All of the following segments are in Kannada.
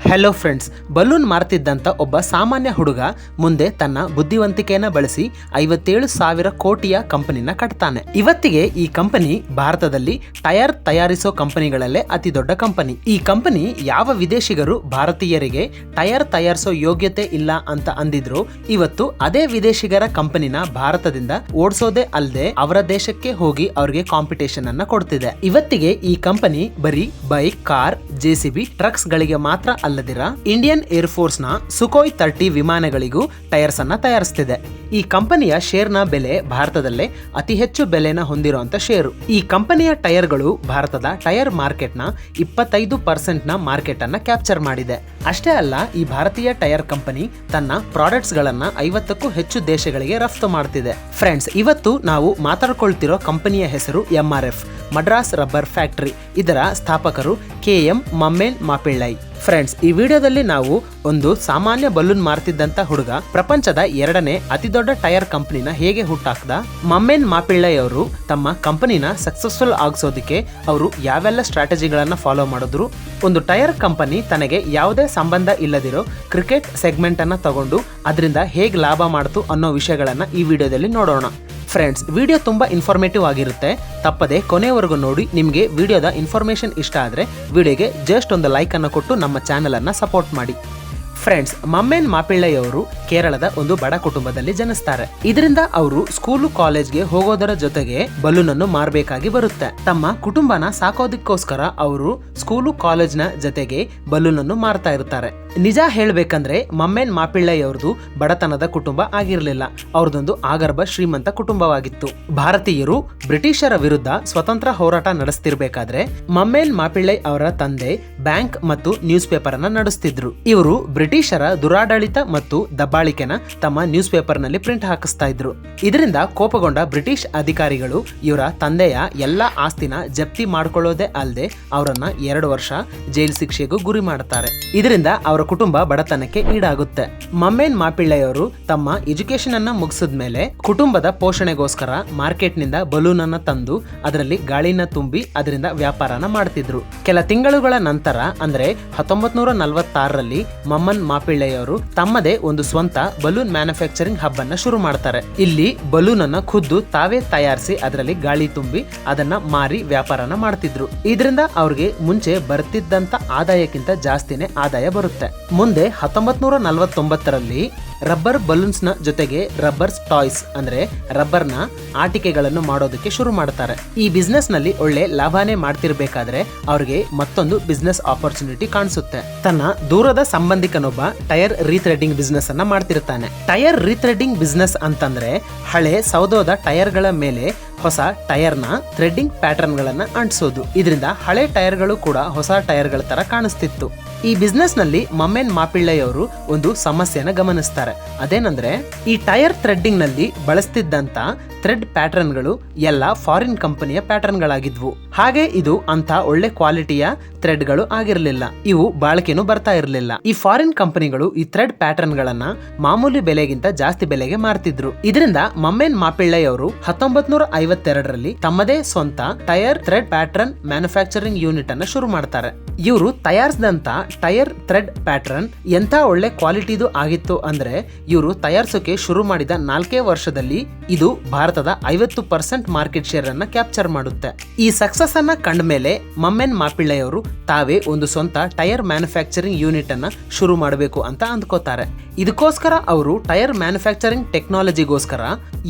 ಹೆಲೋ ಫ್ರೆಂಡ್ಸ್, ಬಲೂನ್ ಮಾರ್ತಿದ್ದಂತ ಒಬ್ಬ ಸಾಮಾನ್ಯ ಹುಡುಗ ಮುಂದೆ ತನ್ನ ಬುದ್ಧಿವಂತಿಕೆಯನ್ನ ಬಳಸಿ 57,000 ಕೋಟಿಯ ಕಂಪನಿನ ಕಟ್ತಾನೆ. ಇವತ್ತಿಗೆ ಈ ಕಂಪನಿ ಭಾರತದಲ್ಲಿ ಟೈರ್ ತಯಾರಿಸೋ ಕಂಪನಿಗಳಲ್ಲೇ ಅತಿ ದೊಡ್ಡ ಕಂಪನಿ. ಈ ಕಂಪನಿ ಯಾವ ವಿದೇಶಿಗರು ಭಾರತೀಯರಿಗೆ ಟೈರ್ ತಯಾರಿಸೋ ಯೋಗ್ಯತೆ ಇಲ್ಲ ಅಂತ ಅಂದಿದ್ರು, ಇವತ್ತು ಅದೇ ವಿದೇಶಿಗರ ಕಂಪನಿನ ಭಾರತದಿಂದ ಓಡಿಸೋದೇ ಅಲ್ಲದೆ ಅವರ ದೇಶಕ್ಕೆ ಹೋಗಿ ಅವ್ರಿಗೆ ಕಾಂಪಿಟೇಷನ್ ಅನ್ನ ಕೊಡ್ತಿದೆ. ಇವತ್ತಿಗೆ ಈ ಕಂಪನಿ ಬರೀ ಬೈಕ್, ಕಾರ್, ಜೆಸಿಬಿ, ಟ್ರಕ್ಸ್ ಗಳಿಗೆ ಮಾತ್ರ ಅಲ್ಲದಿರ ಇಂಡಿಯನ್ ಏರ್ ಫೋರ್ಸ್ ನ ಸುಖೋಯ್ 30 ವಿಮಾನಗಳಿಗೂ ಟೈರ್ಸ್ ಅನ್ನ ತಯಾರಿಸ್ತಿದೆ. ಈ ಕಂಪನಿಯ ಶೇರ್ ನ ಬೆಲೆ ಭಾರತದಲ್ಲೇ ಅತಿ ಹೆಚ್ಚು ಬೆಲೆನ ಹೊಂದಿರುವಂತ ಷೇರು. ಈ ಕಂಪನಿಯ ಟೈರ್ಗಳು ಭಾರತದ ಟೈರ್ ಮಾರ್ಕೆಟ್ ನ 25% ನ ಮಾರ್ಕೆಟ್ ಅನ್ನ ಕ್ಯಾಪ್ಚರ್ ಮಾಡಿದೆ. ಅಷ್ಟೇ ಅಲ್ಲ, ಈ ಭಾರತೀಯ ಟೈರ್ ಕಂಪನಿ ತನ್ನ ಪ್ರಾಡಕ್ಟ್ಸ್ ಗಳನ್ನ 50ಕ್ಕೂ ಹೆಚ್ಚು ದೇಶಗಳಿಗೆ ರಫ್ತು ಮಾಡ್ತಿದೆ. ಫ್ರೆಂಡ್ಸ್, ಇವತ್ತು ನಾವು ಮಾತಾಡ್ಕೊಳ್ತಿರೋ ಕಂಪನಿಯ ಹೆಸರು MRF, ಮಡ್ರಾಸ್ ರಬ್ಬರ್ ಫ್ಯಾಕ್ಟರಿ. ಇದರ ಸ್ಥಾಪಕರು KM ಮಮ್ಮೇನ್ ಮಾಪಿಳ್ಳೈ. ಫ್ರೆಂಡ್ಸ್, ಈ ವಿಡಿಯೋದಲ್ಲಿ ನಾವು ಒಂದು ಸಾಮಾನ್ಯ ಬಲೂನ್ ಮಾರ್ತಿದ್ದಂತ ಹುಡುಗ ಪ್ರಪಂಚದ 2ನೇ ಅತಿ ದೊಡ್ಡ ಟೈರ್ ಕಂಪನಿನ ಹೇಗೆ ಹುಟ್ಟಾಕ್ದ, ಮಮ್ಮೇನ್ ಮಾಪಿಳ್ಳೈ ಅವರು ತಮ್ಮ ಕಂಪನಿನ ಸಕ್ಸಸ್ಫುಲ್ ಆಗಿಸೋದಕ್ಕೆ ಅವರು ಯಾವೆಲ್ಲ ಸ್ಟ್ರಾಟಜಿಗಳನ್ನ ಫಾಲೋ ಮಾಡಿದ್ರು, ಒಂದು ಟೈರ್ ಕಂಪನಿ ತನಗೆ ಯಾವುದೇ ಸಂಬಂಧ ಇಲ್ಲದಿರೋ ಕ್ರಿಕೆಟ್ ಸೆಗ್ಮೆಂಟ್ ಅನ್ನ ತಗೊಂಡು ಅದರಿಂದ ಹೇಗೆ ಲಾಭ ಮಾಡ್ತು ಅನ್ನೋ ವಿಷಯಗಳನ್ನ ಈ ವಿಡಿಯೋದಲ್ಲಿ ನೋಡೋಣ. ಫ್ರೆಂಡ್ಸ್, ವಿಡಿಯೋ ತುಂಬಾ ಇನ್ಫಾರ್ಮೇಟಿವ್ ಆಗಿರುತ್ತೆ. ತಪ್ಪದೆ ಕೊನೆವರೆಗೂ ನೋಡಿ. ನಿಮಗೆ ವಿಡಿಯೋದ ಇನ್ಫಾರ್ಮೇಶನ್ ಇಷ್ಟ ಆದ್ರೆ ವಿಡಿಯೋಗೆ ಜಸ್ಟ್ ಒಂದು ಲೈಕ್ ಅನ್ನು ಕೊಟ್ಟು ನಮ್ಮ ಚಾನೆಲ್ ಅನ್ನ ಸಪೋರ್ಟ್ ಮಾಡಿ. ಫ್ರೆಂಡ್ಸ್, ಮಮ್ಮೇನ್ ಮಾಪಿಳ್ಳೈ ಅವರು ಕೇರಳದ ಒಂದು ಬಡ ಕುಟುಂಬದಲ್ಲಿ ಜನಿಸ್ತಾರೆ. ಇದರಿಂದ ಅವರು ಸ್ಕೂಲು ಕಾಲೇಜ್ಗೆ ಹೋಗೋದರ ಜೊತೆಗೆ ಬಲೂನ್ ಅನ್ನು ಮಾರಬೇಕಾಗಿ ಬರುತ್ತೆ. ತಮ್ಮ ಕುಟುಂಬನ ಸಾಕೋದಕ್ಕೋಸ್ಕರ ಅವರು ಸ್ಕೂಲು ಕಾಲೇಜ್ನ ಜೊತೆಗೆ ಬಲೂನ್ ಅನ್ನು ಮಾರ್ತಾ ಇರ್ತಾರೆ. ನಿಜ ಹೇಳ್ಬೇಕಂದ್ರೆ ಮಮ್ಮೇನ್ ಮಾಪಿಳ್ಳೈ ಅವ್ರದ್ದು ಬಡತನದ ಕುಟುಂಬ ಆಗಿರಲಿಲ್ಲ. ಅವ್ರದೊಂದು ಆಗರ್ಭ ಶ್ರೀಮಂತ ಕುಟುಂಬವಾಗಿತ್ತು. ಭಾರತೀಯರು ಬ್ರಿಟಿಷರ ವಿರುದ್ಧ ಸ್ವತಂತ್ರ ಹೋರಾಟ ನಡೆಸ್ತಿರ್ಬೇಕಾದ್ರೆ ಮಮ್ಮೇನ್ ಮಾಪಿಳ್ಳೈ ಅವರ ತಂದೆ ಬ್ಯಾಂಕ್ ಮತ್ತು ನ್ಯೂಸ್ ಪೇಪರ್ ಅನ್ನ ನಡೆಸ್ತಿದ್ರು. ಇವರು ಬ್ರಿಟಿಷರ ದುರಾಡಳಿತ ಮತ್ತು ದಬ್ಬಾಳಿಕೆನ ತಮ್ಮ ನ್ಯೂಸ್ ಪೇಪರ್ ನಲ್ಲಿ ಪ್ರಿಂಟ್ ಹಾಕಿಸ್ತಾ ಇದ್ರು. ಇದರಿಂದ ಕೋಪಗೊಂಡ ಬ್ರಿಟಿಷ್ ಅಧಿಕಾರಿಗಳು ಇವರ ತಂದೆಯ ಎಲ್ಲಾ ಆಸ್ತಿನ ಜಪ್ತಿ ಮಾಡ್ಕೊಳ್ಳೋದೇ ಅಲ್ಲದೆ ಅವರನ್ನ 2 ವರ್ಷ ಜೈಲ್ ಶಿಕ್ಷೆಗೂ ಗುರಿ ಮಾಡುತ್ತಾರೆ. ಇದರಿಂದ ಅವರ ಕುಟುಂಬ ಬಡತನಕ್ಕೆ ಈಡಾಗುತ್ತೆ. ಮಮ್ಮೇನ್ ಮಾಪಿಳ್ಳೈ ಅವರು ತಮ್ಮ ಎಜುಕೇಶನ್ ಅನ್ನ ಮುಗಿಸಿದ್ಮೇಲೆ ಕುಟುಂಬದ ಪೋಷಣೆಗೋಸ್ಕರ ಮಾರ್ಕೆಟ್ ನಿಂದ ಬಲೂನ್ ಅನ್ನ ತಂದು ಅದರಲ್ಲಿ ಗಾಳಿನ ತುಂಬಿ ಅದರಿಂದ ವ್ಯಾಪಾರನ ಮಾಡ್ತಿದ್ರು. ಕೆಲ ತಿಂಗಳುಗಳ ನಂತರ ಅಂದ್ರೆ 1946ರಲ್ಲಿ ಮಮ್ಮನ್ ಮಾಪಿಳ್ಳೈ ಅವರು ತಮ್ಮದೇ ಒಂದು ಸ್ವಂತ ಬಲೂನ್ ಮ್ಯಾನುಫ್ಯಾಕ್ಚರಿಂಗ್ ಹಬ್ ಅನ್ನ ಶುರು ಮಾಡ್ತಾರೆ. ಇಲ್ಲಿ ಬಲೂನ್ ಅನ್ನ ಖುದ್ದು ತಾವೇ ತಯಾರಿಸಿ ಅದರಲ್ಲಿ ಗಾಳಿ ತುಂಬಿ ಅದನ್ನ ಮಾರಿ ವ್ಯಾಪಾರನ ಮಾಡ್ತಿದ್ರು. ಇದರಿಂದ ಅವ್ರಿಗೆ ಮುಂಚೆ ಬರ್ತಿದ್ದಂತ ಆದಾಯಕ್ಕಿಂತ ಜಾಸ್ತಿನೇ ಆದಾಯ ಬರುತ್ತೆ. ಮುಂದೆ 1949ರಲ್ಲಿ ರಬ್ಬರ್ ಬಲೂನ್ಸ್ ನ ಜೊತೆಗೆ ರಬ್ಬರ್ ಟಾಯ್ಸ್ ಅಂದ್ರೆ ರಬ್ಬರ್ ನ ಆಟಿಕೆಗಳನ್ನು ಮಾಡೋದಕ್ಕೆ ಶುರು ಮಾಡ್ತಾರೆ. ಈ ಬಿಸ್ನೆಸ್ ನಲ್ಲಿ ಒಳ್ಳೆ ಲಾಭನೇ ಮಾಡ್ತಿರ್ಬೇಕಾದ್ರೆ ಅವ್ರಿಗೆ ಮತ್ತೊಂದು ಬಿಸ್ನೆಸ್ ಆಪರ್ಚುನಿಟಿ ಕಾಣಿಸುತ್ತೆ. ತನ್ನ ದೂರದ ಸಂಬಂಧಿಕನೊಬ್ಬ ಟೈರ್ ರೀಥ್ರೆಡಿಂಗ್ ಬಿಸ್ನೆಸ್ ಅನ್ನ ಮಾಡ್ತಿರ್ತಾನೆ. ಟೈರ್ ರೀಥ್ರೆಡಿಂಗ್ ಬಿಸ್ನೆಸ್ ಅಂತಂದ್ರೆ ಹಳೆ ಸೌದೋದ ಟೈರ್ ಗಳ ಮೇಲೆ ಹೊಸ ಟೈರ್ ನ ಥ್ರೆಡ್ಡಿಂಗ್ ಪ್ಯಾಟರ್ನ್ ಗಳನ್ನ ಅಂಟಿಸೋದು. ಇದರಿಂದ ಹಳೆ ಟೈರ್ ಗಳು ಕೂಡ ಹೊಸ ಟೈರ್ ಗಳ ತರ ಕಾಣಿಸ್ತಿತ್ತು. ಈ ಬಿಸ್ನೆಸ್ ನಲ್ಲಿ ಮಮ್ಮೇನ್ ಮಾಪಿಳ್ಳೈ ಅವರು ಒಂದು ಸಮಸ್ಯೆನ ಗಮನಿಸ್ತಾರೆ. ಅದೇನಂದ್ರೆ ಈ ಟೈರ್ ಥ್ರೆಡ್ಡಿಂಗ್ ನಲ್ಲಿ ಬಳಸ್ತಿದ್ದಂತ ಥ್ರೆಡ್ ಪ್ಯಾಟರ್ನ್ ಗಳು ಎಲ್ಲ ಫಾರಿನ್ ಕಂಪನಿಯ ಪ್ಯಾಟರ್ನ್ ಗಳಾಗಿದ್ವು. ಹಾಗೆ ಇದು ಅಂತ ಒಳ್ಳೆ ಕ್ವಾಲಿಟಿಯ ಥ್ರೆಡ್ ಗಳು ಆಗಿರಲಿಲ್ಲ. ಇವು ಬಾಳಿಕೆನೂ ಬರ್ತಾ ಇರಲಿಲ್ಲ. ಈ ಫಾರಿನ್ ಕಂಪನಿಗಳು ಈ ಥ್ರೆಡ್ ಪ್ಯಾಟರ್ನ್ ಗಳನ್ನ ಮಾಮೂಲಿ ಬೆಲೆಗಿಂತ ಜಾಸ್ತಿ ಬೆಲೆಗೆ ಮಾರ್ತಿದ್ರು. ಇದರಿಂದ ಮಮ್ಮೇನ್ ಮಾಪಿಳ್ಳೈ ಅವರು 1952ರಲ್ಲಿ ತಮ್ಮದೇ ಸ್ವಂತ tyre thread pattern manufacturing unit ಅನ್ನ ಶುರು ಮಾಡ್ತಾರೆ. ಇವರು ತಯಾರಿಸಿದಂತ ಟೈರ್ ಥ್ರೆಡ್ ಪ್ಯಾಟರ್ನ್ ಎಂತ ಒಳ್ಳೆ ಕ್ವಾಲಿಟಿದು ಆಗಿತ್ತು ಅಂದ್ರೆ ಇವರು ತಯಾರಿಸೋಕೆ ಶುರು ಮಾಡಿದ 4 ವರ್ಷದಲ್ಲಿ ಇದು ಭಾರತದ 50% ಮಾರ್ಕೆಟ್ ಶೇರ್ ಅನ್ನ ಕ್ಯಾಪ್ಚರ್ ಮಾಡುತ್ತೆ. ಈ ಸಕ್ಸಸ್ ಅನ್ನ ಕಂಡ ಮೇಲೆ ಮಮ್ಮೇನ್ ಮಾಪಿಳ್ಳೈ ಅವರು ತಾವೇ ಒಂದು ಸ್ವಂತ ಟೈರ್ ಮ್ಯಾನುಫ್ಯಾಕ್ಚರಿಂಗ್ ಯೂನಿಟ್ ಅನ್ನ ಶುರು ಮಾಡಬೇಕು ಅಂತ ಅಂದ್ಕೋತಾರೆ. ಇದಕ್ಕೋಸ್ಕರ ಅವರು ಟೈರ್ ಮ್ಯಾನುಫ್ಯಾಕ್ಚರಿಂಗ್ ಟೆಕ್ನಾಲಜಿಗೋಸ್ಕರ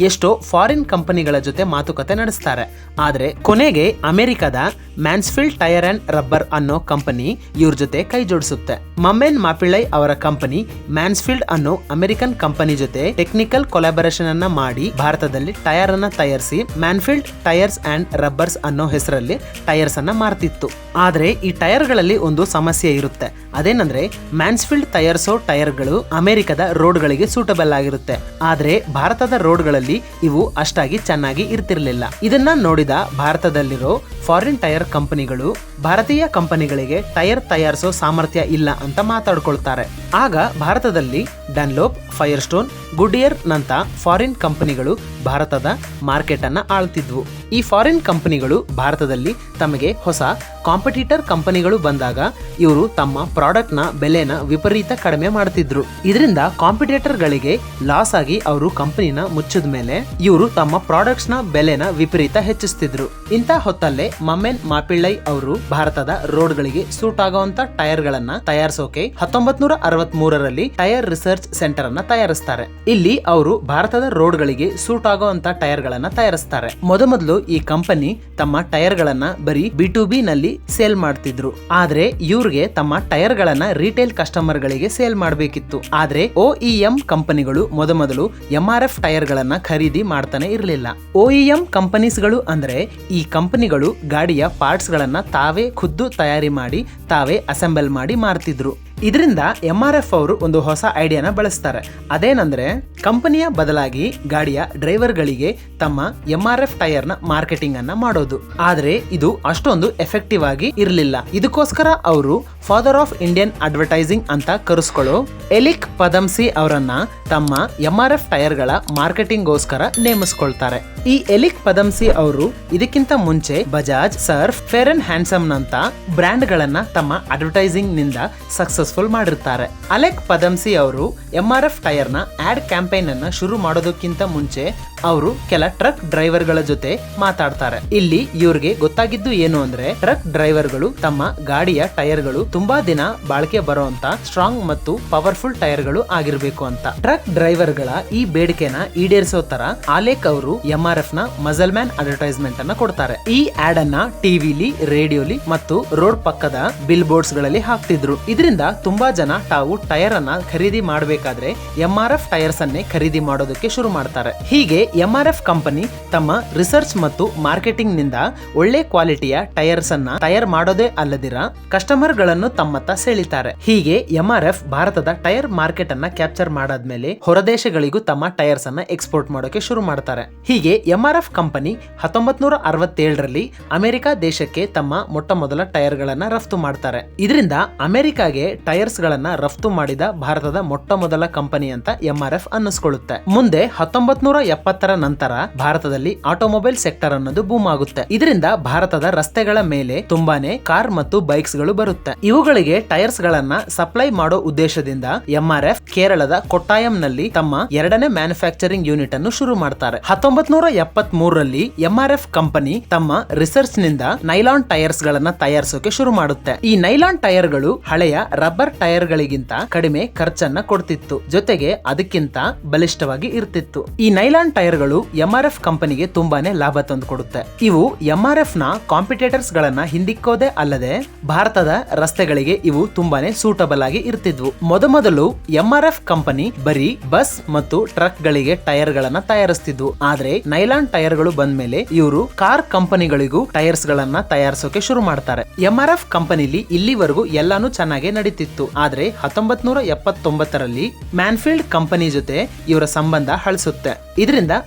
ಎಷ್ಟೋ ಫಾರಿನ್ ಕಂಪನಿಗಳ ಜೊತೆ ಮಾತುಕತೆ ನಡೆಸ್ತಾರೆ. ಆದ್ರೆ ಕೊನೆಗೆ ಅಮೆರಿಕದ ಮ್ಯಾನ್ಸ್ಫೀಲ್ಡ್ ಟೈರ್ ಅಂಡ್ ರಬ್ಬರ್ ಅನ್ನೋ ಕಂಪನಿ ಇವ್ರ ಜೊತೆ ಕೈ ಜೋಡಿಸುತ್ತೆ. ಮಮ್ಮೇನ್ ಮಾಪಿಳ್ಳೈ ಅವರ ಕಂಪನಿ ಮ್ಯಾನ್ಸ್ಫೀಲ್ಡ್ ಅನ್ನೋ ಅಮೆರಿಕನ್ ಕಂಪನಿ ಜೊತೆ ಟೆಕ್ನಿಕಲ್ ಕೊಲಾಬರೇಷನ್ ಅನ್ನ ಮಾಡಿ ಭಾರತದಲ್ಲಿ ಟೈರ್ ಅನ್ನ ತಯಾರಿಸಿ ಮ್ಯಾನ್ಫೀಲ್ಡ್ ಟೈರ್ಸ್ ಅಂಡ್ ರಬ್ಬರ್ಸ್ ಅನ್ನೋ ಹೆಸರಲ್ಲಿ ಟೈರ್ಸ್ ಅನ್ನ ಮಾರ್ತಿತ್ತು. ಆದ್ರೆ ಈ ಟೈರ್ ಗಳಲ್ಲಿ ಒಂದು ಸಮಸ್ಯೆ ಇರುತ್ತೆ. ಅದೇನಂದ್ರೆ ಮ್ಯಾನ್ಸ್ಫೀಲ್ಡ್ ತಯಾರಿಸೋ ಟೈರ್ ಗಳು ಅಮೆರಿಕದ ರೋಡ್ ಗಳಿಗೆ ಸೂಟಬಲ್ ಆಗಿರುತ್ತೆ. ಆದ್ರೆ ಭಾರತದ ರೋಡ್ ಗಳಲ್ಲಿ ಇವು ಅಷ್ಟಾಗಿ ಚೆನ್ನಾಗಿ ಇರ್ತಿರ್ಲಿಲ್ಲ. ಇದನ್ನ ನೋಡಿದ ಭಾರತದಲ್ಲಿರೋ ಫಾರಿನ್ ಟೈರ್ ಕಂಪನಿಗಳು ಭಾರತೀಯ ಕಂಪನಿಗಳಿಗೆ ಟೈರ್ ತಯಾರಿಸೋ ಸಾಮರ್ಥ್ಯ ಇಲ್ಲ ಅಂತ ಮಾತಾಡ್ಕೊಳ್ತಾರೆ. ಆಗ ಭಾರತದಲ್ಲಿ ಡನ್ಲೋಪ್, ಫೈರ್ಸ್ಟೋನ್, ಗುಡಿಯರ್ ನಂತ ಫಾರಿನ್ ಕಂಪನಿಗಳು ಭಾರತದ ಮಾರ್ಕೆಟ್ ಅನ್ನ ಆಳ್ತಿದ್ವು. ಈ ಫಾರಿನ್ ಕಂಪನಿಗಳು ಭಾರತದಲ್ಲಿ ತಮಗೆ ಹೊಸ ಕಾಂಪಿಟೀಟರ್ ಕಂಪನಿಗಳು ಬಂದಾಗ ಇವರು ತಮ್ಮ ಪ್ರಾಡಕ್ಟ್ ನ ಬೆಲೆನ ವಿಪರೀತ ಕಡಿಮೆ ಮಾಡ್ತಿದ್ರು. ಇದರಿಂದ ಕಾಂಪಿಟೇಟರ್ ಗಳಿಗೆ ಲಾಸ್ ಆಗಿ ಅವರು ಕಂಪನಿನ ಮುಚ್ಚಿದ ಮೇಲೆ ಇವರು ತಮ್ಮ ಪ್ರಾಡಕ್ಟ್ಸ್ ನ ಬೆಲೆನ ವಿಪರೀತ ಹೆಚ್ಚಿಸ್ತಿದ್ರು. ಇಂಥ ಹೊತ್ತಲ್ಲೇ ಮಮ್ಮೆನ್ ಮಾಪಿಳ್ಳೈ ಅವರು ಭಾರತದ ರೋಡ್ ಗಳಿಗೆ ಸೂಟ್ ಆಗುವಂತ ಟೈರ್ ಗಳನ್ನ ತಯಾರಿಸೋಕೆ 1963ರಲ್ಲಿ ಟೈರ್ ರಿಸರ್ಚ್ ಸೆಂಟರ್ ಅನ್ನ ತಯಾರಿಸ್ತಾರೆ. ಇಲ್ಲಿ ಅವರು ಭಾರತದ ರೋಡ್ ಗಳಿಗೆ ಸೂಟ್ ಆಗುವಂತ ಟೈರ್ ಗಳನ್ನ ತಯಾರಿಸ್ತಾರೆ. ಮೊದಲು ಈ ಕಂಪನಿ ತಮ್ಮ ಟೈರ್ ಗಳನ್ನ ಬರೀ B2B ನಲ್ಲಿ ಸೇಲ್ ಮಾಡ್ತಿದ್ರು. ಆದ್ರೆ ಇವ್ರಿಗೆ ತಮ್ಮ ಟೈರ್ ಗಳನ್ನ ರಿಟೇಲ್ ಕಸ್ಟಮರ್ ಗಳಿಗೆ ಸೇಲ್ ಮಾಡಬೇಕಿತ್ತು. ಆದ್ರೆ OEM ಕಂಪನಿಗಳು ಮೊದಲು MRF ಟೈರ್ ಗಳನ್ನ ಖರೀದಿ ಮಾಡ್ತಾನೆ ಇರಲಿಲ್ಲ. OEM ಕಂಪನೀಸ್ ಗಳು ಅಂದ್ರೆ ಈ ಕಂಪನಿಗಳು ಗಾಡಿಯ ಪಾರ್ಟ್ಸ್ ಗಳನ್ನ ತಾವೇ ಖುದ್ದು ತಯಾರಿ ಮಾಡಿ ತಾವೇ ಅಸೆಂಬಲ್ ಮಾಡಿ ಮಾರ್ತಿದ್ರು. ಇದರಿಂದ MRF ಅವರು ಒಂದು ಹೊಸ ಐಡಿಯಾನ ಬಳಸ್ತಾರೆ. ಅದೇನಂದ್ರೆ ಕಂಪನಿಯ ಬದಲಾಗಿ ಗಾಡಿಯ ಡ್ರೈವರ್ ಗಳಿಗೆ ತಮ್ಮ MRF ಟೈರ್ ನ ಮಾರ್ಕೆಟಿಂಗ್ ಅನ್ನ ಮಾಡೋದು. ಆದ್ರೆ ಇದು ಅಷ್ಟೊಂದು ಎಫೆಕ್ಟಿವ್ ಆಗಿ ಇರಲಿಲ್ಲ. ಇದಕ್ಕೋಸ್ಕರ ಅವರು ಫಾದರ್ ಆಫ್ ಇಂಡಿಯನ್ ಅಡ್ವರ್ಟೈಸಿಂಗ್ ಅಂತ ಕರೆಸ್ಕೊಳ್ಳೋ ಎಲಿಕ್ ಪದಮ್ಸಿ ಅವರನ್ನ ತಮ್ಮ MRF ಟೈರ್ ಗಳ ಮಾರ್ಕೆಟಿಂಗ್ ಗೋಸ್ಕರ ನೇಮಿಸ್ಕೊಳ್ತಾರೆ. ಈ ಎಲಿಕ್ ಪದಮ್ಸಿ ಅವರು ಇದಕ್ಕಿಂತ ಮುಂಚೆ Bajaj, Surf, fair and handsome ನಂತ ಬ್ರ್ಯಾಂಡ್ ಗಳನ್ನ ತಮ್ಮ ಅಡ್ವರ್ಟೈಸಿಂಗ್ ನಿಂದ ಸಕ್ಸಸ್ಫುಲ್ ಮಾಡಿರ್ತಾರೆ. ಅಲೆಕ್ ಪದಮ್ಸಿ ಅವರು MRF ಟೈರ್ ನ ಆಡ್ ಕ್ಯಾಂಪೇನ್ ಅನ್ನ ಶುರು ಮಾಡೋದಕ್ಕಿಂತ ಮುಂಚೆ ಅವರು ಕೆಲ ಟ್ರಕ್ ಡ್ರೈವರ್ ಗಳ ಜೊತೆ ಮಾತಾಡ್ತಾರೆ. ಇಲ್ಲಿ ಇವ್ರಿಗೆ ಗೊತ್ತಾಗಿದ್ದು ಏನು ಅಂದ್ರೆ ಟ್ರಕ್ ಡ್ರೈವರ್ ಗಳು ತಮ್ಮ ಗಾಡಿಯ ಟೈರ್ ಗಳು ತುಂಬಾ ದಿನ ಬಾಳಿಕೆ ಬರುವಂತ ಸ್ಟ್ರಾಂಗ್ ಮತ್ತು ಪವರ್ಫುಲ್ ಟೈರ್ ಗಳು ಆಗಿರ್ಬೇಕು ಅಂತ. ಟ್ರಕ್ ಡ್ರೈವರ್ ಗಳ ಈ ಬೇಡಿಕೆನ ಈಡೇರಿಸೋ ತರ ಆಲೇಕ್ ಅವರು MRF ನ ಮಜಲ್ ಮ್ಯಾನ್ ಅಡ್ವರ್ಟೈಸ್ಮೆಂಟ್ ಅನ್ನ ಕೊಡ್ತಾರೆ. ಈ ಆಡ್ ಅನ್ನ ಟಿವಿಲಿ, ರೇಡಿಯೋಲಿ ಮತ್ತು ರೋಡ್ ಪಕ್ಕದ ಬಿಲ್ ಬೋರ್ಡ್ಸ್ ಗಳಲ್ಲಿ ಹಾಕ್ತಿದ್ರು. ಇದರಿಂದ ತುಂಬಾ ಜನ ತಾವು ಟೈರ್ ಅನ್ನ ಖರೀದಿ ಮಾಡಬೇಕಾದ್ರೆ MRF ಟೈರ್ಸ್ ಅನ್ನೇ ಖರೀದಿ ಮಾಡೋದಕ್ಕೆ ಶುರು ಮಾಡ್ತಾರೆ. ಹೀಗೆ MRF ಕಂಪನಿ ತಮ್ಮ ರಿಸರ್ಚ್ ಮತ್ತು ಮಾರ್ಕೆಟಿಂಗ್ ನಿಂದ ಒಳ್ಳೆ ಕ್ವಾಲಿಟಿಯ ಟೈರ್ಸ್ ಅನ್ನ ತಯಾರು ಮಾಡೋದೇ ಅಲ್ಲದಿರ ಕಸ್ಟಮರ್ ಗಳನ್ನು ತಮ್ಮತ್ತ ಸೆಳಿತಾರೆ. ಹೀಗೆ MRF ಭಾರತದ ಟೈರ್ ಮಾರ್ಕೆಟ್ ಅನ್ನ ಕ್ಯಾಪ್ಚರ್ ಮಾಡಾದ್ಮೇಲೆ ಹೊರದೇಶಗಳಿಗೂ ತಮ್ಮ ಟೈರ್ಸ್ ಅನ್ನ ಎಕ್ಸ್ಪೋರ್ಟ್ ಮಾಡೋಕೆ ಶುರು ಮಾಡ್ತಾರೆ. ಹೀಗೆ MRF ಕಂಪನಿ 1967ರಲ್ಲಿ ಅಮೆರಿಕ ದೇಶಕ್ಕೆ ತಮ್ಮ ಮೊಟ್ಟ ಮೊದಲ ಟೈರ್ ಗಳನ್ನ ರಫ್ತು ಮಾಡ್ತಾರೆ. ಇದರಿಂದ ಅಮೆರಿಕಾಗೆ ಟೈರ್ಸ್ ಗಳನ್ನ ರಫ್ತು ಮಾಡಿದ ಭಾರತದ ಮೊಟ್ಟ ಮೊದಲ ಕಂಪನಿ ಅಂತ MRF ಅನ್ನಿಸ್ಕೊಳ್ಳುತ್ತೆ. ಮುಂದೆ 1970ರ ನಂತರ ಭಾರತದಲ್ಲಿ ಆಟೋಮೊಬೈಲ್ ಸೆಕ್ಟರ್ ಅನ್ನೋದು ಬೂಮ್ ಆಗುತ್ತೆ. ಇದರಿಂದ ಭಾರತದ ರಸ್ತೆಗಳ ಮೇಲೆ ತುಂಬಾನೇ ಕಾರ್ ಮತ್ತು ಬೈಕ್ಸ್ ಗಳು ಬರುತ್ತೆ. ಇವುಗಳಿಗೆ ಟೈರ್ಸ್ ಗಳನ್ನ ಸಪ್ಲೈ ಮಾಡೋ ಉದ್ದೇಶದಿಂದ MRF ಕೇರಳದ ಕೊಟ್ಟಾಯಂ ನಲ್ಲಿ ತಮ್ಮ ಎರಡನೇ ಮ್ಯಾನುಫ್ಯಾಕ್ಚರಿಂಗ್ ಯೂನಿಟ್ ಅನ್ನು ಶುರು ಮಾಡ್ತಾರೆ. 1973ರಲ್ಲಿ MRF ಕಂಪನಿ ತಮ್ಮ ರಿಸರ್ಚ್ ನಿಂದ ನೈಲಾನ್ ಟೈರ್ಸ್ ಗಳನ್ನ ತಯಾರಿಸೋಕೆ ಶುರು ಮಾಡುತ್ತೆ. ಈ ನೈಲಾನ್ ಟೈರ್ ಗಳು ಹಳೆಯ ರಬ್ಬರ್ ಟೈರ್ ಗಳಿಗಿಂತ ಕಡಿಮೆ ಖರ್ಚನ್ನ ಕೊಡ್ತಿತ್ತು, ಜೊತೆಗೆ ಅದಕ್ಕಿಂತ ಬಲಿಷ್ಠವಾಗಿ ಇರ್ತಿತ್ತು. ಈ ನೈಲಾನ್ ಟೈರ್ ಗಳು MRF ಕಂಪನಿಗೆ ತುಂಬಾನೇ ಲಾಭ ತಂದುಕೊಡುತ್ತೆ. ಇವು MRF ನ ಕಾಂಪಿಟೇಟರ್ಸ್ ಗಳನ್ನ ಹಿಂದಿಕ್ಕೋದೇ ಅಲ್ಲದೆ ಭಾರತದ ರಸ್ತೆಗಳಿಗೆ ಇವು ತುಂಬಾನೇ ಸೂಟಬಲ್ ಆಗಿ ಇರ್ತಿದ್ವು. ಮೊದಲು MRF ಕಂಪನಿ ಬರೀ ಬಸ್ ಮತ್ತು ಟ್ರಕ್ ಗಳಿಗೆ ಟೈರ್ ಗಳನ್ನ ತಯಾರಿಸ್ತಿದ್ವು. ಆದ್ರೆ ನೈಲಾನ್ ಟೈರ್ ಗಳು ಬಂದ್ಮೇಲೆ ಇವರು ಕಾರ್ ಕಂಪನಿಗಳಿಗೂ ಟೈರ್ಸ್ ಗಳನ್ನ ತಯಾರಿಸೋಕೆ ಶುರು ಮಾಡ್ತಾರೆ. MRF ಕಂಪನಿಲಿ ಇಲ್ಲಿವರೆಗೂ ಎಲ್ಲಾನು ಚೆನ್ನಾಗಿ ನಡೀತಿತ್ತು. ಆದ್ರೆ 1979ರಲ್ಲಿ ಮ್ಯಾನ್ಫೀಲ್ಡ್ ಕಂಪನಿ ಜೊತೆ ಇವರ ಸಂಬಂಧ ಹಳಿಸುತ್ತೆ. ಇದರಿಂದ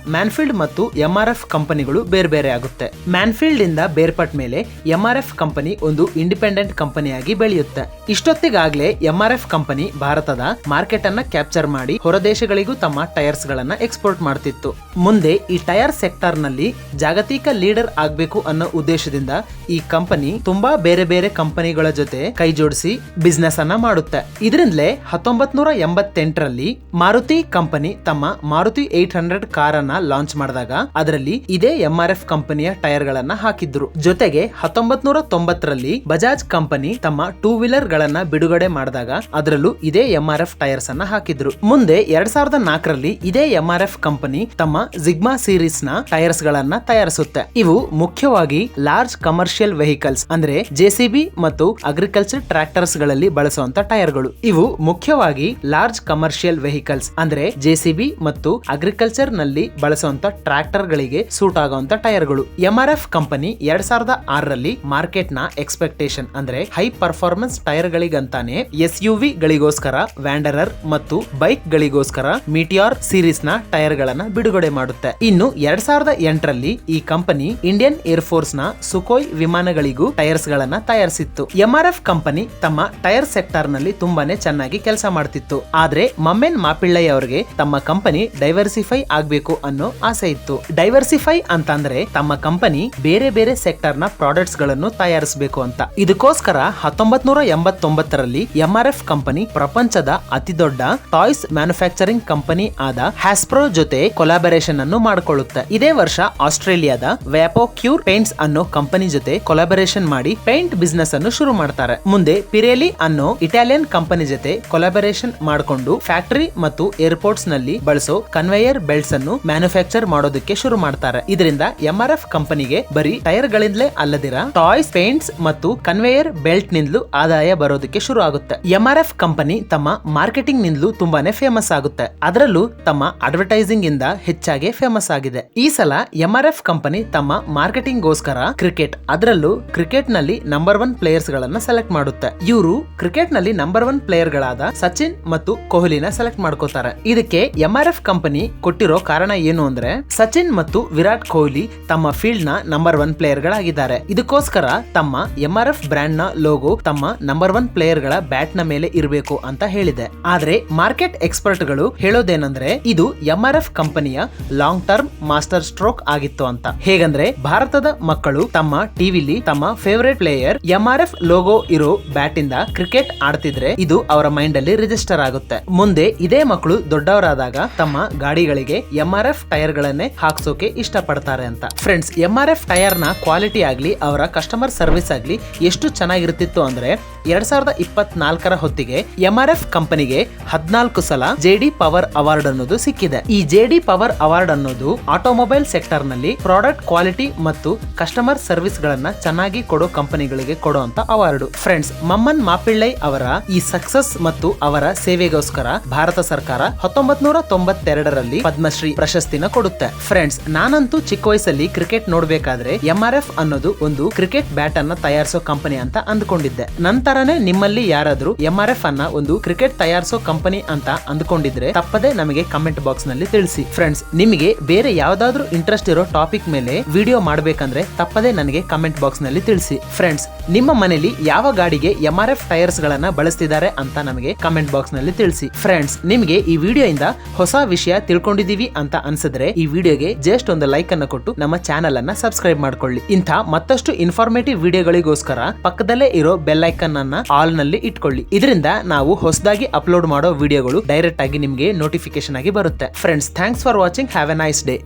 ಮ್ಯಾನ್ಫೀಲ್ಡ್ ಮತ್ತು MRF ಕಂಪನಿಗಳು ಬೇರೆ ಬೇರೆ ಆಗುತ್ತೆ. ಮ್ಯಾನ್ಫೀಲ್ಡ್ ಇಂದ ಬೇರ್ಪಟ್ಟ ಮೇಲೆ MRF ಕಂಪನಿ ಒಂದು ಇಂಡಿಪೆಂಡೆಂಟ್ ಕಂಪನಿಯಾಗಿ ಬೆಳೆಯುತ್ತೆ. ಇಷ್ಟೊತ್ತಿಗಾಗ್ಲೇ MRF ಕಂಪನಿ ಭಾರತದ ಮಾರ್ಕೆಟ್ ಅನ್ನ ಕ್ಯಾಪ್ಚರ್ ಮಾಡಿ ಹೊರದೇಶಗಳಿಗೂ ತಮ್ಮ ಟೈರ್ಸ್ ಗಳನ್ನ ಎಕ್ಸ್ಪೋರ್ಟ್ ಮಾಡ್ತಿತ್ತು. ಮುಂದೆ ಈ ಟೈರ್ ಸೆಕ್ಟರ್ ನಲ್ಲಿ ಜಾಗತಿಕ ಲೀಡರ್ ಆಗ್ಬೇಕು ಅನ್ನೋ ಉದ್ದೇಶದಿಂದ ಈ ಕಂಪನಿ ತುಂಬಾ ಬೇರೆ ಬೇರೆ ಕಂಪನಿಗಳ ಜೊತೆ ಕೈ ಜೋಡಿಸಿ ಬಿಸ್ನೆಸ್ ಅನ್ನ ಮಾಡುತ್ತೆ. ಇದರಿಂದಲೇ 1988ರಲ್ಲಿ ಮಾರುತಿ ಕಂಪನಿ ತಮ್ಮ ಮಾರುತಿ 800 ಕಾರ್ ಅನ್ನ ಲಾಂಚ್ ಮಾಡಿದಾಗ ಅದರಲ್ಲಿ ಇದೇ MRF ಕಂಪನಿಯ ಟೈರ್ ಗಳನ್ನ ಹಾಕಿದ್ರು. ಜೊತೆಗೆ 1990ರಲ್ಲಿ ಬಜಾಜ್ ಕಂಪನಿ ತಮ್ಮ 2 ವೀಲರ್ ಗಳನ್ನ ಬಿಡುಗಡೆ ಮಾಡಿದಾಗ ಅದರಲ್ಲೂ ಇದೇ MRF ಟೈರ್ಸ್ ಅನ್ನ ಹಾಕಿದ್ರು. ಮುಂದೆ 2004ರಲ್ಲಿ ಇದೇ MRF ಕಂಪನಿ ತಮ್ಮ ಜಿಗ್ಮಾ ಸೀರೀಸ್ ನ ಟೈರ್ಸ್ ಗಳನ್ನ ತಯಾರಿಸುತ್ತೆ. ಇವು ಮುಖ್ಯವಾಗಿ ಲಾರ್ಜ್ ಕಮರ್ಷಿಯಲ್ ವೆಹಿಕಲ್ಸ್ ಅಂದ್ರೆ JCB ಮತ್ತು ಅಗ್ರಿಕಲ್ಚರ್ ಟ್ರಾಕ್ಟರ್ಸ್ ಗಳಲ್ಲಿ ಬಳಸುವಂತ ಟೈರ್ ಗಳು. ಇವು ಮುಖ್ಯವಾಗಿ ಲಾರ್ಜ್ ಕಮರ್ಷಿಯಲ್ ವೆಹಿಕಲ್ಸ್ ಅಂದ್ರೆ JCB ಮತ್ತು ಅಗ್ರಿಕಲ್ಚರ್ ನಲ್ಲಿ ಬಳಸುವಂತ ಟ್ರಾಕ್ಟರ್ ಗಳಿಗೆ ಸೂಟ್ ಆಗುವಂತ ಟೈರ್ ಗಳು. MRF ಕಂಪನಿ 2006ರಲ್ಲಿ ಮಾರ್ಕೆಟ್ ನ ಎಕ್ಸ್ಪೆಕ್ಟೇಷನ್ ಅಂದ್ರೆ ಹೈ ಪರ್ಫಾರ್ಮೆನ್ಸ್ ಟೈರ್ ಗಳಿಗಂತಾನೆ SUV ಗಳಿಗೋಸ್ಕರ ವ್ಯಾಂಡರರ್ ಮತ್ತು ಬೈಕ್ ಗಳಿಗೋಸ್ಕರ ಮೀಟಿಯಾರ್ ಸೀರೀಸ್ ನ ಟೈರ್ ಗಳನ್ನ ಬಿಡುಗಡೆ ಮಾಡುತ್ತೆ. ಇನ್ನು 2008ರಲ್ಲಿ ಈ ಕಂಪನಿ ಇಂಡಿಯನ್ ಏರ್ ಫೋರ್ಸ್ ನ ಸುಖೋಯ್ ವಿಮಾನಗಳಿಗೂ ಟೈರ್ಸ್ ಗಳನ್ನ ತಯಾರಿಸಿತ್ತು. MRF ಕಂಪನಿ ತಮ್ಮ ಟೈರ್ ಸೆಕ್ಟಾರ್ ನಲ್ಲಿ ತುಂಬಾನೇ ಚೆನ್ನಾಗಿ ಕೆಲಸ ಮಾಡ್ತಿತ್ತು. ಆದ್ರೆ ಮಮ್ಮೆನ್ ಮಾಪಿಳ್ಳೈ ಅವರಿಗೆ ತಮ್ಮ ಕಂಪನಿ ಡೈವರ್ಸಿಫೈ ಆಗ್ಬೇಕು ಅನ್ನೋ ಆಸೆ ಇತ್ತು. ಡೈವರ್ಸಿಫೈ ಅಂತಂದ್ರೆ ತಮ್ಮ ಕಂಪನಿ ಬೇರೆ ಬೇರೆ ಸೆಕ್ಟರ್ ನ ಪ್ರಾಡಕ್ಟ್ಸ್ ಗಳನ್ನು ತಯಾರಿಸಬೇಕು ಅಂತ. ಇದಕ್ಕೋಸ್ಕರ 1989ರಲ್ಲಿ MRF ಕಂಪನಿ ಪ್ರಪಂಚದ ಅತಿ ದೊಡ್ಡ ಟಾಯ್ಸ್ ಮ್ಯಾನುಫ್ಯಾಕ್ಚರಿಂಗ್ ಕಂಪನಿ ಆದ ಹ್ಯಾಸ್ಪ್ರೋ ಜೊತೆ ಕೊಲಾಬರೇಷನ್ ಅನ್ನು ಮಾಡಿಕೊಳ್ಳುತ್ತೆ. ಇದೇ ವರ್ಷ ಆಸ್ಟ್ರೇಲಿಯಾದ ವ್ಯಾಪೋ ಕ್ಯೂರ್ ಪೇಂಟ್ಸ್ ಅನ್ನೋ ಕಂಪನಿ ಜೊತೆ ಕೊಲಾಬರೇಷನ್ ಮಾಡಿ ಪೇಂಟ್ ಬಿಸ್ನೆಸ್ ಅನ್ನು ಶುರು ಮಾಡ್ತಾರೆ. ಮುಂದೆ ಪಿರೇಲಿ ಅನ್ನೋ ಇಟಾಲಿಯನ್ ಕಂಪನಿ ಜೊತೆ ಕೊಲಾಬರೇಷನ್ ಮಾಡಿಕೊಂಡು ಫ್ಯಾಕ್ಟರಿ ಮತ್ತು ಏರ್ಪೋರ್ಟ್ಸ್ ನಲ್ಲಿ ಬಳಸೋ ಕನ್ವೇಯರ್ ಬೆಲ್ಟ್ಸ್ ಅನ್ನು ಮ್ಯಾನುಫ್ಯಾಕ್ಚರ್ ಮಾಡೋದಕ್ಕೆ ಶುರು ಮಾಡ್ತಾರೆ. ಇದರಿಂದ MRF ಕಂಪನಿಗೆ ಬರೀ ಟೈರ್ ಗಳಿಂದಲೇ ಅಲ್ಲದಿರ ಟಾಯ್ಸ್, ಪೇಂಟ್ಸ್ ಮತ್ತು ಕನ್ವೇಯರ್ ಬೆಲ್ಟ್ ನಿಂದಲೂ ಆದಾಯ ಬರೋದಕ್ಕೆ ಶುರು ಆಗುತ್ತೆ. MRF ಕಂಪನಿ ತಮ್ಮ ಮಾರ್ಕೆಟಿಂಗ್ ನಿಂದಲೂ ತುಂಬಾನೇ ಫೇಮಸ್ ಆಗುತ್ತೆ. ಅದರಲ್ಲೂ ತಮ್ಮ ಅಡ್ವರ್ಟೈಸಿಂಗ್ ಇಂದ ಹೆಚ್ಚಾಗಿ ಫೇಮಸ್ ಆಗಿದೆ. ಈ ಸಲ MRF ಕಂಪನಿ ತಮ್ಮ ಮಾರ್ಕೆಟಿಂಗ್ ಗೋಸ್ಕರ ಕ್ರಿಕೆಟ್, ಅದರಲ್ಲೂ ಕ್ರಿಕೆಟ್ ನಲ್ಲಿ ನಂಬರ್ 1 ಪ್ಲೇಯರ್ಸ್ ಗಳನ್ನ ಸೆಲೆಕ್ಟ್ ಮಾಡುತ್ತೆ. ಇವರು ಕ್ರಿಕೆಟ್ ನಲ್ಲಿ ನಂಬರ್ 1 ಪ್ಲೇಯರ್ ಗಳಾದ ಸಚಿನ್ ಮತ್ತು ಕೊಹ್ಲಿನ ಸೆಲೆಕ್ಟ್ ಮಾಡ್ಕೋತಾರೆ. ಇದಕ್ಕೆ MRF ಕಂಪನಿ ಕೊಟ್ಟಿರೋ ಕಾರಣ ಏನು ಅಂದ್ರೆ ಸಚಿನ್ ಮತ್ತು ವಿರಾಟ್ ಕೊಹ್ಲಿ ತಮ್ಮ ಫೀಲ್ಡ್ ನ ನಂಬರ್ 1 ಪ್ಲೇಯರ್ ಗಳಾಗಿದ್ದಾರೆ. ಇದಕ್ಕೋಸ್ಕರ ತಮ್ಮ MRF ಬ್ರ್ಯಾಂಡ್ ನ ಲೋಗೋ ತಮ್ಮ ನಂಬರ್ 1 ಪ್ಲೇಯರ್ ಗಳ ಬ್ಯಾಟ್ ನ ಮೇಲೆ ಇರಬೇಕು ಅಂತ ಹೇಳಿದೆ. ಆದ್ರೆ ಮಾರ್ಕೆಟ್ ಎಕ್ಸ್ಪರ್ಟ್ ಗಳು ಹೇಳೋದೇನಂದ್ರೆ ಇದು MRF ಕಂಪನಿಯ ಲಾಂಗ್ ಟರ್ಮ್ ಮಾಸ್ಟರ್ ಸ್ಟ್ರೋಕ್ ಆಗಿತ್ತು ಅಂತ. ಹೇಗಂದ್ರೆ ಭಾರತದ ಮಕ್ಕಳು ತಮ್ಮ ಟಿವಿಲಿ ತಮ್ಮ ಫೇವರೇಟ್ ಪ್ಲೇಯರ್ MRF ಲೋಗೋ ಇರೋ ಬ್ಯಾಟ್ ಇಂದ ಕ್ರಿಕೆಟ್ ಆಡ್ತಿದ್ರೆ ಇದು ಅವರ ಮೈಂಡ್ ಅಲ್ಲಿ ರಿಜಿಸ್ಟರ್ ಆಗುತ್ತೆ. ಮುಂದೆ ಇದೇ ಮಕ್ಕಳು ದೊಡ್ಡವರಾದಾಗ ತಮ್ಮ ಗಾಡಿಗಳಿಗೆ MRF ಟೈರ್ ಗಳನ್ನೇ ಹಾಕ್ಸೋಕೆ ಇಷ್ಟ ಪಡ್ತಾರೆ ಅಂತ. ಫ್ರೆಂಡ್ಸ್, MRF ಟೈರ್ ನ ಕ್ವಾಲಿಟಿ ಆಗ್ಲಿ ಅವರ ಕಸ್ಟಮರ್ ಸರ್ವಿಸ್ ಆಗ್ಲಿ ಎಷ್ಟು ಚೆನ್ನಾಗಿರ್ತಿತ್ತು ಅಂದ್ರೆ 2024ರ ಹೊತ್ತಿಗೆ MRF ಕಂಪನಿಗೆ 14 ಸಲ JD ಪವರ್ ಅವಾರ್ಡ್ ಅನ್ನೋದು ಸಿಕ್ಕಿದೆ. ಈ JD ಪವರ್ ಅವಾರ್ಡ್ ಅನ್ನೋದು ಆಟೋಮೊಬೈಲ್ ಸೆಕ್ಟರ್ ನಲ್ಲಿ ಪ್ರಾಡಕ್ಟ್ ಕ್ವಾಲಿಟಿ ಮತ್ತು ಕಸ್ಟಮರ್ ಸರ್ವಿಸ್ ಗಳನ್ನ ಚೆನ್ನಾಗಿ ಕೊಡೋ ಕಂಪನಿಗಳಿಗೆ ಕೊಡುವಂತ ಅವಾರ್ಡ್. ಫ್ರೆಂಡ್ಸ್, ಮಮ್ಮನ್ ಮಾಪಿಳ್ಳೈ ಅವರ ಈ ಸಕ್ಸಸ್ ಮತ್ತು ಅವರ ಸೇವೆಗೋಸ್ಕರ ಭಾರತ ಸರ್ಕಾರ 1992ರಲ್ಲಿ ಪದ್ಮಶ್ರೀ ಪ್ರಶಸ್ತಿನ ಕೊಡುತ್ತೆ. ಫ್ರೆಂಡ್ಸ್, ನಾನಂತೂ ಚಿಕ್ಕ ವಯಸ್ಸಲ್ಲಿ ಕ್ರಿಕೆಟ್ ನೋಡ್ಬೇಕಾದ್ರೆ MRF ಅನ್ನೋದು ಒಂದು ಕ್ರಿಕೆಟ್ ಬ್ಯಾಟ್ ಅನ್ನ ತಯಾರಿಸೋ ಕಂಪನಿ ಅಂತ ಅಂದ್ಕೊಂಡಿದ್ದೆ. ನಂತರನೇ ನಿಮ್ಮಲ್ಲಿ ಯಾರಾದ್ರೂ MRF ಅನ್ನ ಒಂದು ಕ್ರಿಕೆಟ್ ತಯಾರಿಸೋ ಕಂಪನಿ ಅಂತ ಅಂದ್ಕೊಂಡಿದ್ರೆ ತಪ್ಪದೆ ನಮಗೆ ಕಮೆಂಟ್ ಬಾಕ್ಸ್ ನಲ್ಲಿ ತಿಳಿಸಿ. ಫ್ರೆಂಡ್ಸ್, ನಿಮಗೆ ಬೇರೆ ಯಾವ್ದಾದ್ರು ಇಂಟ್ರೆಸ್ಟ್ ಇರೋ ಟಾಪಿಕ್ ಮೇಲೆ ವಿಡಿಯೋ ಮಾಡ್ಬೇಕಂದ್ರೆ ತಪ್ಪದೆ ನನಗೆ ಕಮೆಂಟ್ ಬಾಕ್ಸ್ ನಲ್ಲಿ ತಿಳಿಸಿ. ಫ್ರೆಂಡ್ಸ್, ನಿಮ್ಮ ಮನೆಯಲ್ಲಿ ಯಾವ ಗಾಡಿಗೆ MRF ಟೈರ್ಸ್ ಗಳನ್ನ ಬಳಸ್ತಿದ್ದಾರೆ ಅಂತ ನಮಗೆ ಕಮೆಂಟ್ ಬಾಕ್ಸ್ ನಲ್ಲಿ ತಿಳಿಸಿ. ಫ್ರೆಂಡ್ಸ್, ನಿಮಗೆ ಈ ವಿಡಿಯೋ ಇಂದ ಹೊಸ ವಿಷಯ ತಿಳ್ಕೊಂಡಿದೀವಿ ಅಂತ ಅನ್ಸಿದ್ರೆ ಈ ವಿಡಿಯೋಗೆ ಜಸ್ಟ್ ಒಂದು ಲೈಕ್ ಅನ್ನು ಕೊಟ್ಟು ನಮ್ಮ ಚಾನೆಲ್ ಅನ್ನ ಸಬ್ಸ್ಕ್ರೈಬ್ ಮಾಡ್ಕೊಳ್ಳಿ. ಇಂಥ ಮತ್ತಷ್ಟು ಇನ್ಫಾರ್ಮೇಟಿವ್ ವಿಡಿಯೋಗಳಿಗೋಸ್ಕರ ಪಕ್ಕದಲ್ಲೇ ಇರೋ ಬೆಲ್ ಐಕನ್ ಅನ್ನ ಆಲ್ ನಲ್ಲಿ ಇಟ್ಕೊಳ್ಳಿ. ಇದರಿಂದ ನಾವು ಹೊಸದಾಗಿ ಅಪ್ಲೋಡ್ ಮಾಡೋ ವಿಡಿಯೋಗಳು ಡೈರೆಕ್ಟ್ ಆಗಿ ನಿಮಗೆ ನೋಟಿಫಿಕೇಶನ್ ಆಗಿ ಬರುತ್ತೆ. Friends, thanks for watching. Have A nice day.